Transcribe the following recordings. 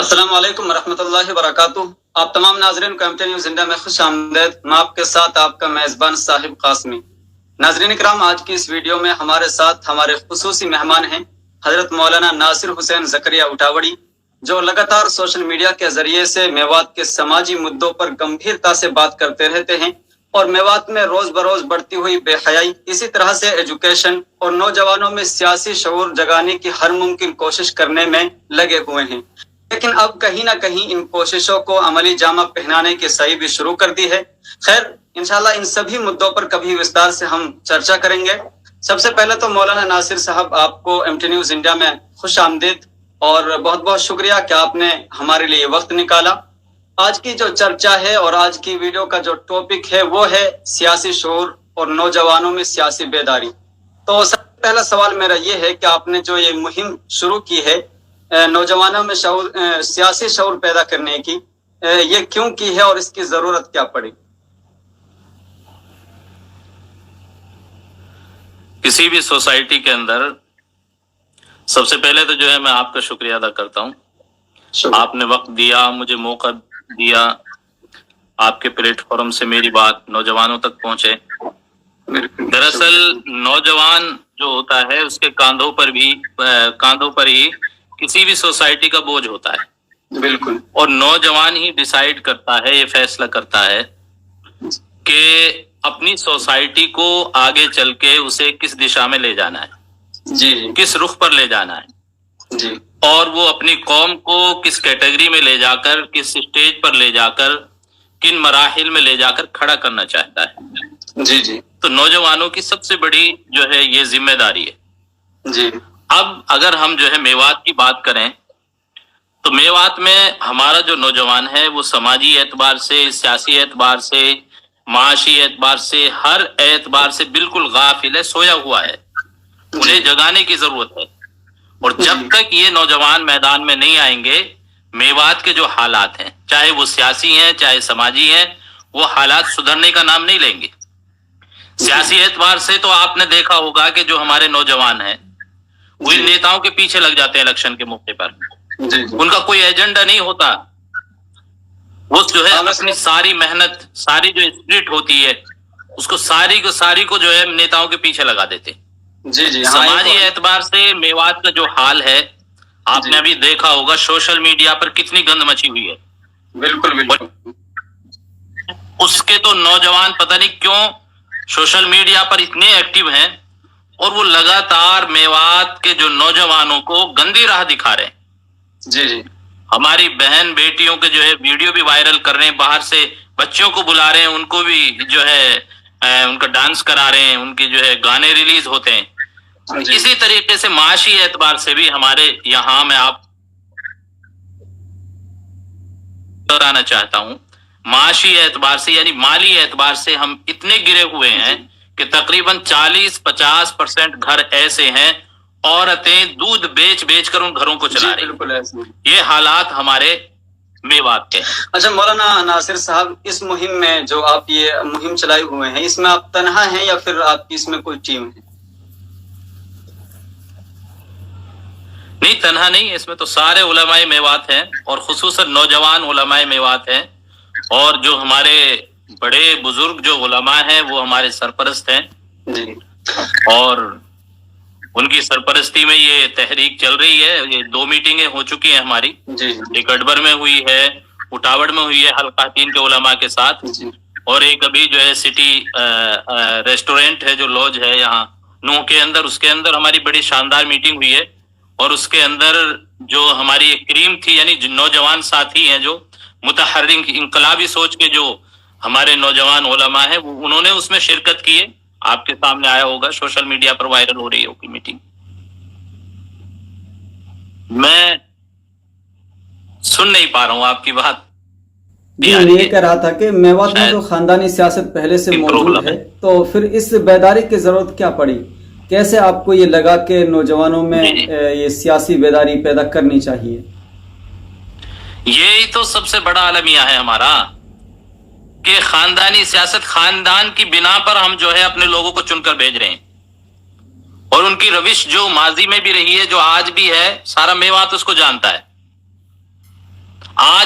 السلام علیکم ورحمۃ اللہ وبرکاتہ. آپ تمام ناظرین کو MT نیوز انڈیا میں خوش آمدید. میں آپ کے ساتھ آپ کا میزبان صاحب قاسمی. ناظرین کرام، آج کی اس ویڈیو میں ہمارے ساتھ ہمارے خصوصی مہمان ہیں حضرت مولانا ناصر حسین زکریا اٹھاوڑی، جو لگاتار سوشل میڈیا کے ذریعے سے میوات کے سماجی مدوں پر گمبھیرتا سے بات کرتے رہتے ہیں اور میوات میں روز بروز بڑھتی ہوئی بے حیائی، اسی طرح سے ایجوکیشن اور نوجوانوں میں سیاسی شعور جگانے کی ہر ممکن کوشش کرنے میں لگے ہوئے ہیں. لیکن اب کہیں نہ کہیں ان کوششوں کو عملی جامہ پہنانے کی سعی بھی شروع کر دی ہے. خیر، انشاءاللہ ان سبھی مدوں پر کبھی وستار سے ہم چرچا کریں گے. سب سے پہلے تو مولانا ناصر صاحب، آپ کو MT نیوز انڈیا میں خوش آمدید اور بہت بہت شکریہ کہ آپ نے ہمارے لیے وقت نکالا. آج کی جو چرچا ہے اور آج کی ویڈیو کا جو ٹاپک ہے وہ ہے سیاسی شعور اور نوجوانوں میں سیاسی بیداری. تو سب سے پہلا سوال میرا یہ ہے کہ آپ نے جو یہ مہم شروع کی ہے نوجوانوں میں سیاسی شعور پیدا کرنے کی، یہ کیوں کی ہے اور اس کی ضرورت کیا پڑی؟ کسی بھی سوسائٹی کے اندر سب سے پہلے تو جو ہے میں آپ کا شکریہ ادا کرتا ہوں. آپ نے وقت دیا، مجھے موقع دیا، آپ کے پلیٹ فارم سے میری بات نوجوانوں تک پہنچے. دراصل نوجوان جو ہوتا ہے اس کے کاندھوں پر ہی کسی بھی سوسائٹی کا بوجھ ہوتا ہے. بالکل. اور نوجوان ہی ڈیسائیڈ کرتا ہے، یہ فیصلہ کرتا ہے کہ اپنی سوسائٹی کو آگے چل کے اسے کس دشا میں لے جانا ہے، جی، کس رخ پر لے جانا ہے، جی، اور وہ اپنی قوم کو کس کیٹیگری میں لے جا کر، کس اسٹیج پر لے جا کر، کن مراحل میں لے جا کر کھڑا کرنا چاہتا ہے. جی، جی. تو نوجوانوں کی سب سے بڑی جو ہے یہ ذمہ داری ہے. جی. اب اگر ہم جو ہے میوات کی بات کریں تو میوات میں ہمارا جو نوجوان ہے وہ سماجی اعتبار سے، سیاسی اعتبار سے، معاشی اعتبار سے، ہر اعتبار سے بالکل غافل ہے، سویا ہوا ہے. انہیں جگانے کی ضرورت ہے. اور جب تک یہ نوجوان میدان میں نہیں آئیں گے، میوات کے جو حالات ہیں، چاہے وہ سیاسی ہیں چاہے سماجی ہیں، وہ حالات سدھرنے کا نام نہیں لیں گے. سیاسی اعتبار سے تو آپ نے دیکھا ہوگا کہ جو ہمارے نوجوان ہیں وہ ان نیتاؤں کے پیچھے لگ جاتے ہیں الیکشن کے موقع پر. ان کا کوئی ایجنڈا نہیں ہوتا. وہ جو ہے اپنی ساری محنت، ساری جو اسپرٹ ہوتی ہے اس کو ساری کو جو ہے نیتاؤں کے پیچھے لگا دیتے. جی. سماجی اعتبار سے میوات کا جو حال ہے آپ نے ابھی دیکھا ہوگا، سوشل میڈیا پر کتنی گند مچی ہوئی ہے. بالکل. اس کے تو نوجوان پتہ نہیں کیوں سوشل میڈیا پر اتنے ایکٹیو ہیں اور وہ لگاتار میوات کے جو نوجوانوں کو گندی راہ دکھا رہے ہیں. جی. ہماری بہن بیٹیوں کے جو ہے ویڈیو بھی وائرل کر رہے ہیں، باہر سے بچوں کو بلا رہے ہیں، ان کو بھی جو ہے ان کا ڈانس کرا رہے ہیں، ان کے جو ہے گانے ریلیز ہوتے ہیں. اسی طریقے سے معاشی اعتبار سے بھی ہمارے یہاں میں آپ بتانا چاہتا ہوں، معاشی اعتبار سے یعنی مالی اعتبار سے ہم اتنے گرے ہوئے ہیں کہ تقریباً 40-50% گھر ایسے ہیں عورتیں دودھ بیچ کر ان گھروں کو چلا رہی ہیں. بالکل ایسے. یہ حالات ہمارے میوات کے. اچھا مولانا ناصر صاحب، اس مہم میں جو آپ یہ مہم چلائے ہوئے ہیں، اس میں آپ تنہا ہیں یا پھر آپ کی اس میں کوئی ٹیم ہے؟ نہیں، تنہا نہیں، اس میں تو سارے علماء میوات ہیں اور خصوصاً نوجوان علماء میوات ہیں. اور جو ہمارے بڑے بزرگ جو علماء ہیں وہ ہمارے سرپرست ہیں. جی. اور ان کی سرپرستی میں یہ تحریک چل رہی ہے. یہ 2 میٹنگیں ہو چکی ہیں ہماری. جی. ایک اڈبر میں ہوئی ہے، اٹاوڑ میں ہوئی ہے حلقہ 3 کے علماء کے ساتھ. جی. اور ایک ابھی جو ہے سٹی ریسٹورینٹ ہے جو لوج ہے یہاں نوح کے اندر، اس کے اندر ہماری بڑی شاندار میٹنگ ہوئی ہے. اور اس کے اندر جو ہماری ایک کریم تھی، یعنی جو نوجوان ساتھی ہیں جو متحرک انقلابی سوچ کے جو ہمارے نوجوان علماء ہیں، انہوں نے اس میں شرکت کی ہے. آپ کے سامنے آیا ہوگا، سوشل میڈیا پر وائرل ہو رہی ہوگی میٹنگ. میں سن نہیں پا رہا ہوں آپ کی بات. جی، میں یہ کہہ رہا تھا کہ میوات میں تو خاندانی سیاست پہلے سے موجود ہے، تو پھر اس بیداری کی ضرورت کیا پڑی؟ کیسے آپ کو یہ لگا کہ نوجوانوں میں یہ سیاسی بیداری پیدا کرنی چاہیے؟ یہی تو سب سے بڑا المیہ ہے ہمارا کہ خاندانی سیاست، خاندان کی بنا پر ہم جو ہے اپنے لوگوں کو چن کر بھیج رہے ہیں. اور ان کی روش جو ماضی میں بھی رہی ہے، جو آج بھی ہے، سارا میوات اس کو جانتا ہے.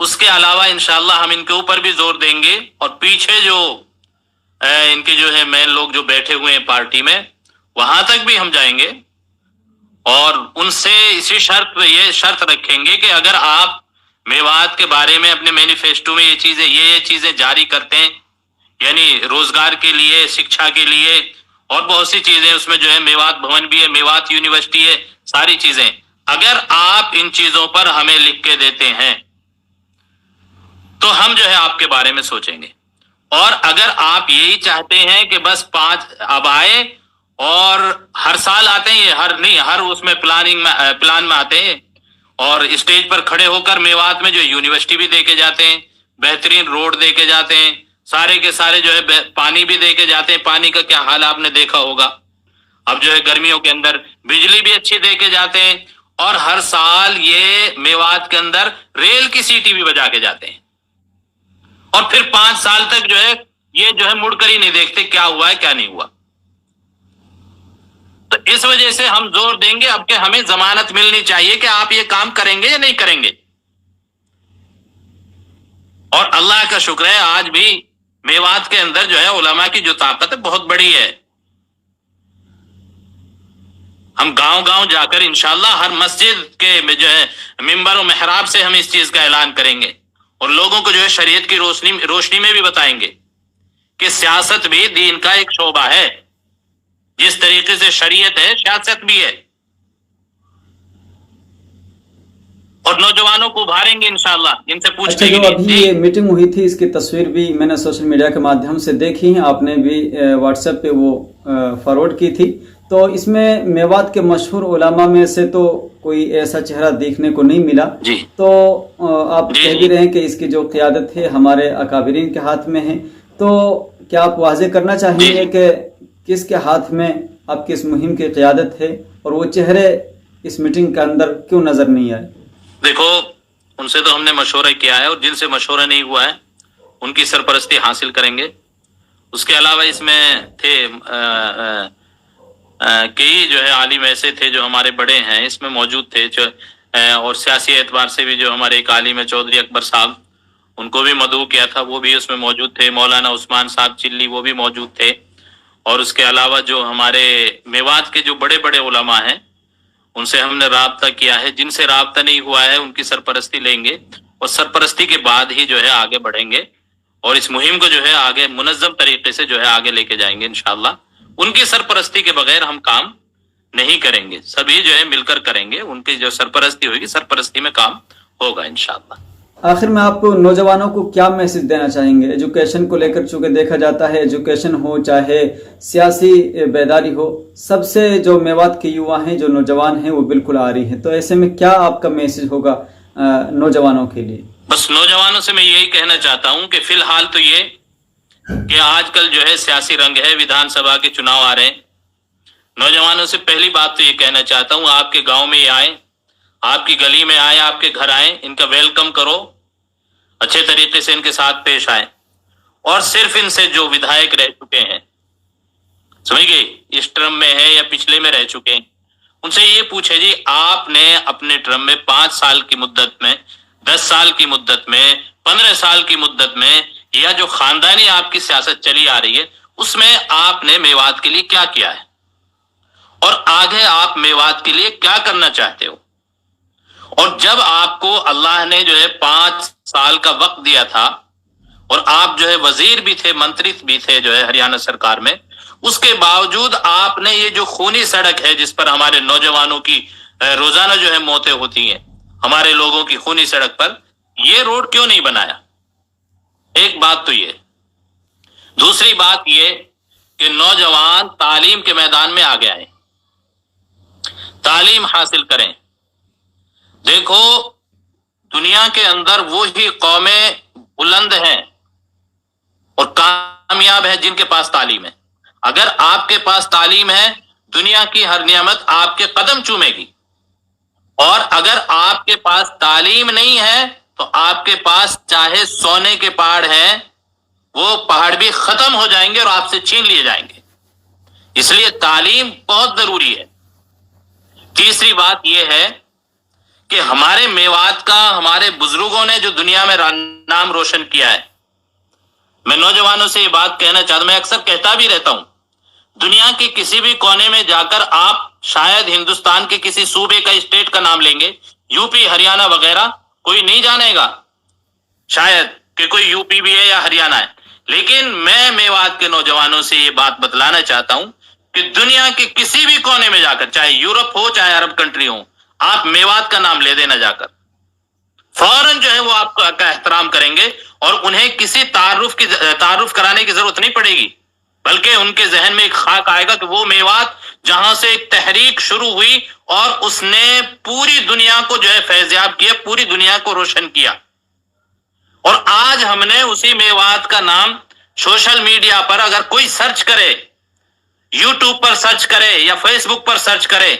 اس کے علاوہ انشاءاللہ ہم ان کے اوپر بھی زور دیں گے، اور پیچھے جو ان کے جو ہے مین لوگ جو بیٹھے ہوئے ہیں پارٹی میں، وہاں تک بھی ہم جائیں گے، اور ان سے اسی یہ شرط رکھیں گے کہ اگر آپ میوات کے بارے میں اپنے مینیفیسٹو میں یہ چیزیں جاری کرتے ہیں، یعنی روزگار کے لیے، شکشا کے لیے اور بہت سی چیزیں، اس میں جو ہے میوات بھون بھی ہے، میوات یونیورسٹی ہے، ساری چیزیں، اگر آپ ان چیزوں پر ہمیں لکھ کے دیتے ہیں تو ہم جو ہے آپ کے بارے میں سوچیں گے۔ اور اگر آپ یہی چاہتے ہیں کہ بس 5 اب آئے اور ہر سال آتے ہیں، ہر اس میں پلان میں آتے ہیں اور اسٹیج پر کھڑے ہو کر میوات میں جو یونیورسٹی بھی دے کے جاتے ہیں، بہترین روڈ دے کے جاتے ہیں، سارے کے سارے جو ہے پانی بھی دے کے جاتے ہیں، پانی کا کیا حال آپ نے دیکھا ہوگا، اب جو ہے گرمیوں کے اندر بجلی بھی اچھی دے کے جاتے ہیں، اور ہر سال یہ میوات کے اندر ریل کی سیٹی بھی بجا کے جاتے ہیں، اور پھر 5 سال تک جو ہے یہ جو ہے مڑ کر ہی نہیں دیکھتے کیا ہوا ہے کیا نہیں ہوا۔ تو اس وجہ سے ہم زور دیں گے اب کہ ہمیں ضمانت ملنی چاہیے کہ آپ یہ کام کریں گے یا نہیں کریں گے۔ اور اللہ کا شکر ہے آج بھی میوات کے اندر جو ہے علماء کی جو طاقت ہے بہت بڑی ہے۔ ہم گاؤں گاؤں جا کر انشاءاللہ ہر مسجد کے جو ہے ممبر و محراب سے ہم اس چیز کا اعلان کریں گے، اور لوگوں کو جو ہے شریعت کی روشنی میں بھی بتائیں گے کہ سیاست بھی دین کا ایک شعبہ ہے، جس طریقے سے شریعت ہے سیاست بھی ہے، اور نوجوانوں کو ابھاریں گے انشاءاللہ ان سے پوچھنے جو ابھی یہ میٹنگ ہوئی تھی اس کی تصویر بھی میں نے سوشل میڈیا کے مادھیم سے دیکھی ہیں، آپ نے بھی واٹس ایپ پہ وہ فارورڈ کی تھی، تو اس میں میوات کے مشہور علماء میں سے تو کوئی ایسا چہرہ دیکھنے کو نہیں ملا، تو آپ کہہ بھی رہے ہیں کہ اس کی جو قیادت ہے ہمارے اکابرین کے ہاتھ میں ہے، تو کیا آپ واضح کرنا چاہیں گے کہ کس کے ہاتھ میں آپ کی اس مہم کی قیادت ہے، اور وہ چہرے اس میٹنگ کے اندر کیوں نظر نہیں آئے؟ دیکھو، ان سے تو ہم نے مشورہ کیا ہے، اور جن سے مشورہ نہیں ہوا ہے ان کی سرپرستی حاصل کریں گے۔ اس کے علاوہ اس میں تھے کئی جو ہے عالم ایسے تھے جو ہمارے بڑے ہیں، اس میں موجود تھے، اور سیاسی اعتبار سے بھی جو ہمارے ایک عالم ہے چودھری اکبر صاحب، ان کو بھی مدعو کیا تھا، وہ بھی اس میں موجود تھے، مولانا عثمان صاحب چلی وہ بھی موجود تھے، اور اس کے علاوہ جو ہمارے میوات کے جو بڑے بڑے علماء ہیں ان سے ہم نے رابطہ کیا ہے، جن سے رابطہ نہیں ہوا ہے ان کی سرپرستی لیں گے، اور سرپرستی کے بعد ہی جو ہے آگے بڑھیں گے، اور اس مہم کو جو ہے آگے منظم طریقے سے جو ہے آگے لے کے جائیں گے انشاءاللہ۔ ان کی سرپرستی کے بغیر ہم کام نہیں کریں گے، سبھی جو ہے مل کر کریں گے، ان کی جو سرپرستی ہوگی سرپرستی میں کام ہوگا انشاءاللہ۔ آخر میں آپ نوجوانوں کو کیا میسج دینا چاہیں گے؟ ایجوکیشن کو لے کر چونکہ دیکھا جاتا ہے ایجوکیشن ہو چاہے سیاسی بیداری ہو، سب سے جو میوات کے یووا ہیں جو نوجوان ہیں وہ بالکل آ رہی ہیں، تو ایسے میں کیا آپ کا میسج ہوگا نوجوانوں کے لیے؟ بس نوجوانوں سے میں یہی کہنا چاہتا ہوں کہ فی الحال تو یہ کہ آج کل جو ہے سیاسی رنگ ہے، ویدھان سبھا کے چناؤ آ رہے ہیں، نوجوانوں سے پہلی بات تو یہ کہنا چاہتا ہوں آپ کے گاؤں میں یہ آئیں، آپ کی گلی میں آئیں، آپ کے گھر آئیں، ان کا ویلکم کرو، اچھے طریقے سے ان کے ساتھ پیش آئیں، اور صرف ان سے جو ودھائک رہ چکے ہیں، سمجھ گئے، اس ٹرم میں ہے یا پچھلے میں رہ چکے ہیں، ان سے یہ پوچھے جی آپ نے اپنے ٹرم میں 5 سال کی مدت میں، 10 سال کی مدت میں، 15 سال کی مدت میں، یا جو خاندانی آپ کی سیاست چلی آ رہی ہے اس میں آپ نے میوات کے لیے کیا کیا ہے، اور آگے آپ میوات کے لیے کیا کرنا چاہتے ہو۔ اور جب آپ کو اللہ نے جو ہے 5 سال کا وقت دیا تھا، اور آپ جو ہے وزیر بھی تھے، منتری بھی تھے جو ہے ہریانہ سرکار میں، اس کے باوجود آپ نے یہ جو خونی سڑک ہے جس پر ہمارے نوجوانوں کی روزانہ جو ہے موتیں ہوتی ہیں، ہمارے لوگوں کی خونی سڑک پر، یہ روڈ کیوں نہیں بنایا؟ ایک بات تو یہ، دوسری بات یہ کہ نوجوان تعلیم کے میدان میں آگے آئیں، تعلیم حاصل کریں۔ دیکھو دنیا کے اندر وہی قومیں بلند ہیں اور کامیاب ہیں جن کے پاس تعلیم ہے۔ اگر آپ کے پاس تعلیم ہے دنیا کی ہر نعمت آپ کے قدم چومے گی، اور اگر آپ کے پاس تعلیم نہیں ہے تو آپ کے پاس چاہے سونے کے پہاڑ ہیں وہ پہاڑ بھی ختم ہو جائیں گے اور آپ سے چھین لیے جائیں گے، اس لیے تعلیم بہت ضروری ہے۔ تیسری بات یہ ہے کہ ہمارے میوات کا ہمارے بزرگوں نے جو دنیا میں نام روشن کیا ہے. میں نوجوانوں سے یہ بات کہنا چاہتا ہوں، میں اکثر کہتا بھی رہتا ہوں، دنیا کے کسی بھی کونے میں جا کر آپ شاید ہندوستان کے کسی صوبے کا اسٹیٹ کا نام لیں گے، یو پی ہریانہ وغیرہ، کوئی نہیں جانے گا شاید کہ کوئی یو پی بھی ہے یا ہریانہ ہے. لیکن میں میوات کے نوجوانوں سے یہ بات بتلانا چاہتا ہوں کہ دنیا کے کسی بھی کونے میں جا کر، چاہے یورپ ہو چاہے عرب کنٹری ہو، آپ میوات کا نام لے دینا جا کر، فوراً جو ہے وہ آپ کا احترام کریں گے اور انہیں کسی تعارف کرانے کی ضرورت نہیں پڑے گی، بلکہ ان کے ذہن میں ایک خاک آئے گا کہ وہ میوات جہاں سے ایک تحریک شروع ہوئی اور اس نے پوری دنیا کو جو ہے فیضیاب کیا، پوری دنیا کو روشن کیا. اور آج ہم نے اسی میوات کا نام سوشل میڈیا پر اگر کوئی سرچ کرے، یوٹیوب پر سرچ کرے یا فیس بک پر سرچ کرے،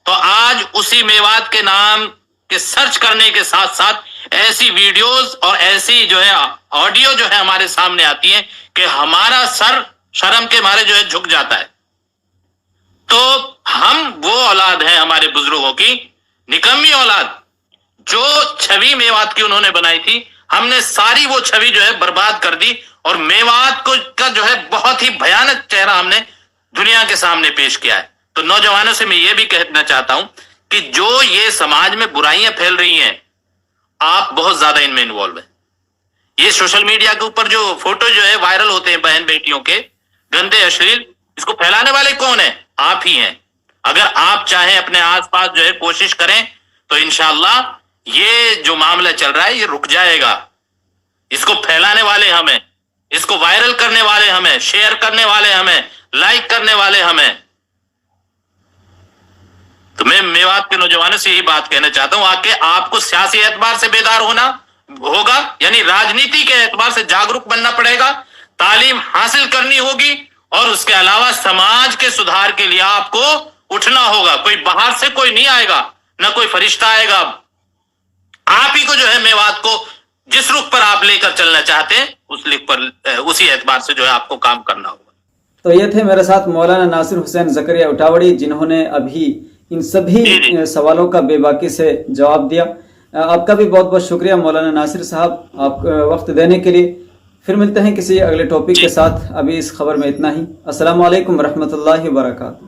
تو آج اسی میوات کے نام کے سرچ کرنے کے ساتھ ساتھ ایسی ویڈیوز اور ایسی جو ہے آڈیو جو ہے ہمارے سامنے آتی ہیں کہ ہمارا سر شرم کے مارے جو ہے جھک جاتا ہے. تو ہم وہ اولاد ہیں ہمارے بزرگوں کی، نکمی اولاد، جو چھوی میوات کی انہوں نے بنائی تھی، ہم نے ساری وہ چھوی جو ہے برباد کر دی اور میوات کو کا جو ہے بہت ہی بھیانک چہرہ ہم نے دنیا کے سامنے پیش کیا ہے. تو نوجوانوں سے میں یہ بھی کہنا چاہتا ہوں کہ جو یہ سماج میں برائیاں پھیل رہی ہیں، آپ بہت زیادہ ان میں انوالو ہیں. یہ سوشل میڈیا کے اوپر جو فوٹو جو ہے وائرل ہوتے ہیں بہن بیٹیوں کے گندے اشلیل، اس کو پھیلانے والے کون ہیں؟ آپ ہی ہیں. اگر آپ چاہیں اپنے آس پاس جو ہے کوشش کریں تو انشاءاللہ یہ جو معاملہ چل رہا ہے یہ رک جائے گا. اس کو پھیلانے والے ہمیں، اس کو وائرل کرنے والے ہمیں، شیئر کرنے والے ہمیں، لائک کرنے والے ہمیں. تو میں میوات کے نوجوانوں سے یہی بات کہنا چاہتا ہوں کہ آپ کو سیاسی اعتبار سے بیدار ہونا ہوگا، یعنی راجنیتی کے اعتبار سے جاگروک بننا پڑے گا، تعلیم حاصل کرنی ہوگی، اور اس کے علاوہ سماج کے سدھار کے لیے آپ کو اٹھنا ہوگا. کوئی باہر سے کوئی نہیں آئے گا، نہ کوئی فرشتہ آئے گا. آپ ہی کو جو ہے میوات کو جس رخ پر آپ لے کر چلنا چاہتے ہیں اس رخ پر، اسی اعتبار سے جو ہے آپ کو کام کرنا ہوگا. تو یہ تھے میرے ساتھ مولانا ناصر حسین زکریا اٹاوڑی، جنہوں نے ابھی ان سبھی سوالوں کا بے باکی سے جواب دیا. آپ کا بھی بہت بہت شکریہ مولانا ناصر صاحب، آپ وقت دینے کے لیے. پھر ملتے ہیں کسی اگلے ٹاپک کے ساتھ. ابھی اس خبر میں اتنا ہی. السلام علیکم ورحمۃ اللہ وبرکاتہ.